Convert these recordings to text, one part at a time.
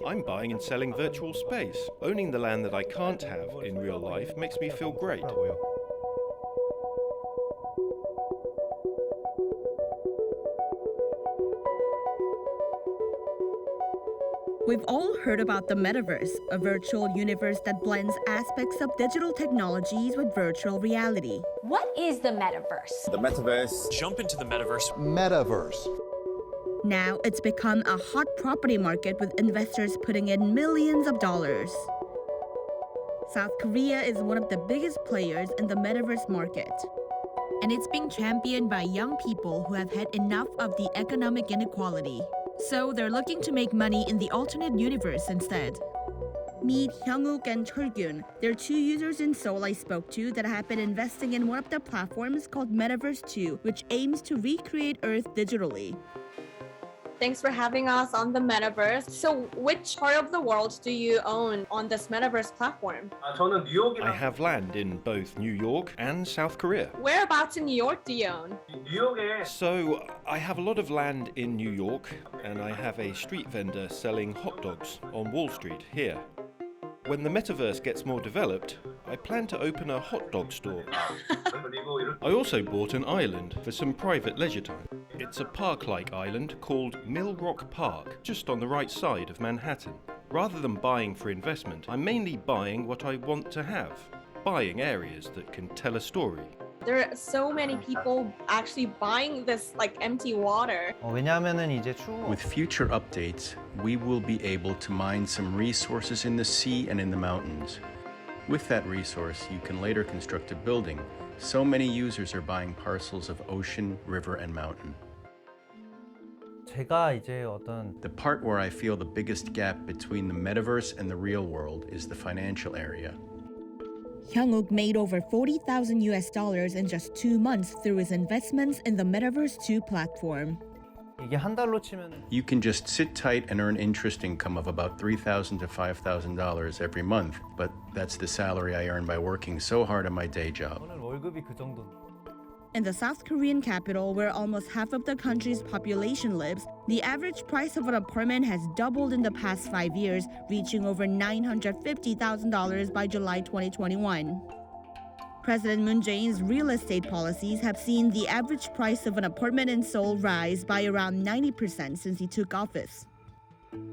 I'm buying and selling virtual space. Owning the land that I can't have in real life makes me feel great. We've all heard about the Metaverse, a virtual universe that blends aspects of digital technologies with virtual reality. What is the Metaverse? The Metaverse. Jump into the Metaverse. Metaverse. Now it's become a hot property market with investors putting in millions of dollars. South Korea is one of the biggest players in the Metaverse market. And it's being championed by young people who have had enough of the economic inequality. So they're looking to make money in the alternate universe instead. Meet Hyung-wook and Chul-gyun. They're two users in Seoul I spoke to that have been investing in one of the platforms called Metaverse 2, which aims to recreate Earth digitally. Thanks for having us on the Metaverse. So which part of the world do you own on this Metaverse platform? I have land in both New York and South Korea. Whereabouts in New York do you own? So I have a lot of land in New York, and I have a street vendor selling hot dogs on Wall Street here. When the Metaverse gets more developed, I plan to open a hot dog store. I also bought an island for some private leisure time. It's a park-like island called Mill Rock Park, just on the right side of Manhattan. Rather than buying for investment, I'm mainly buying what I want to have, buying areas that can tell a story. There are so many people actually buying this like empty water. With future updates, we will be able to mine some resources in the sea and in the mountains. With that resource, you can later construct a building. So many users are buying parcels of ocean, river, and mountain. The part where I feel the biggest gap between the metaverse and the real world is the financial area. Hyung-wook made over $40,000 in just 2 months through his investments in the Metaverse 2 platform. You can just sit tight and earn interest income of about $3,000 to $5,000 every month, but that's the salary I earn by working so hard on my day job. In the South Korean capital, where almost half of the country's population lives, the average price of an apartment has doubled in the past 5 years, reaching over $950,000 by July 2021. President Moon Jae-in's real estate policies have seen the average price of an apartment in Seoul rise by around 90% since he took office.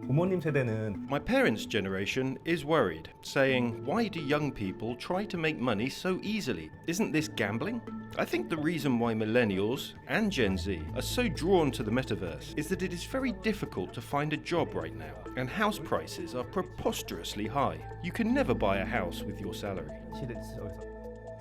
My parents' generation is worried, saying, why do young people try to make money so easily? Isn't this gambling? I think the reason why millennials and Gen Z are so drawn to the metaverse is that it is very difficult to find a job right now, and house prices are preposterously high. You can never buy a house with your salary.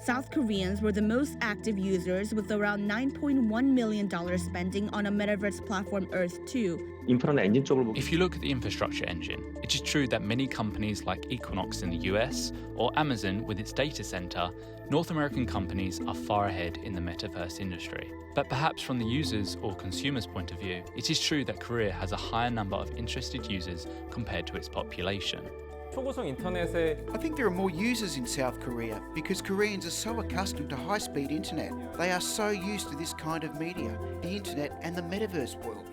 South Koreans were the most active users with around $9.1 million spending on a metaverse platform Earth 2. If you look at the infrastructure engine, it is true that many companies like Equinox in the US or Amazon with its data center, North American companies are far ahead in the metaverse industry. But perhaps from the users or consumers' point of view, it is true that Korea has a higher number of interested users compared to its population. I think there are more users in South Korea because Koreans are so accustomed to high-speed internet. They are so used to this kind of media, the internet and the metaverse world.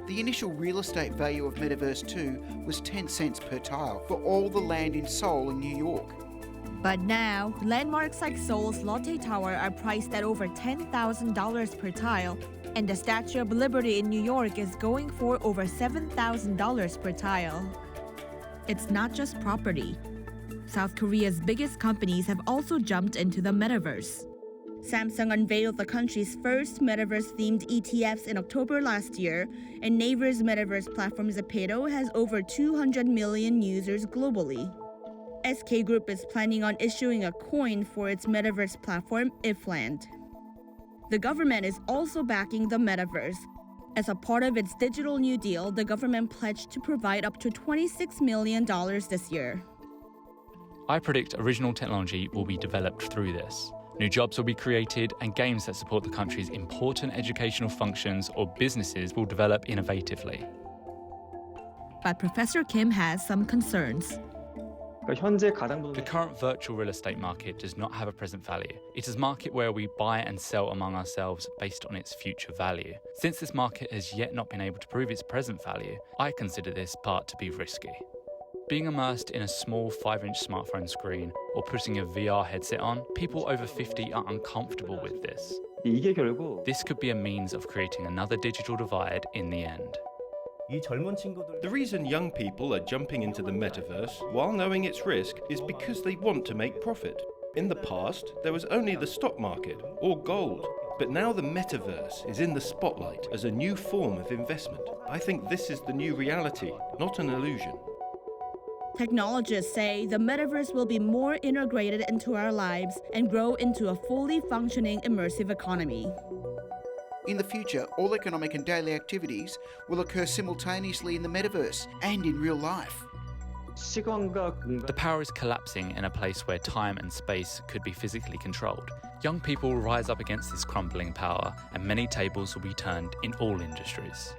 The initial real estate value of Metaverse 2 was 10 cents per tile for all the land in Seoul and New York. But now, landmarks like Seoul's Lotte Tower are priced at over $10,000 per tile, and the Statue of Liberty in New York is going for over $7,000 per tile. It's not just property. South Korea's biggest companies have also jumped into the metaverse. Samsung unveiled the country's first metaverse-themed ETFs in October last year, and Naver's metaverse platform Zepeto has over 200 million users globally. SK Group is planning on issuing a coin for its metaverse platform, Ifland. The government is also backing the metaverse. As a part of its Digital New Deal, the government pledged to provide up to $26 million this year. I predict original technology will be developed through this. New jobs will be created and games that support the country's important educational functions or businesses will develop innovatively. But Professor Kim has some concerns. The current virtual real estate market does not have a present value. It is a market where we buy and sell among ourselves based on its future value. Since this market has yet not been able to prove its present value, I consider this part to be risky. Being immersed in a small 5-inch smartphone screen or putting a VR headset on, people over 50 are uncomfortable with this. This could be a means of creating another digital divide in the end. The reason young people are jumping into the metaverse while knowing its risk is because they want to make profit. In the past, there was only the stock market or gold, but now the metaverse is in the spotlight as a new form of investment. I think this is the new reality, not an illusion. Technologists say the metaverse will be more integrated into our lives and grow into a fully functioning immersive economy. In the future, all economic and daily activities will occur simultaneously in the metaverse and in real life. The power is collapsing in a place where time and space could be physically controlled. Young people will rise up against this crumbling power, and many tables will be turned in all industries.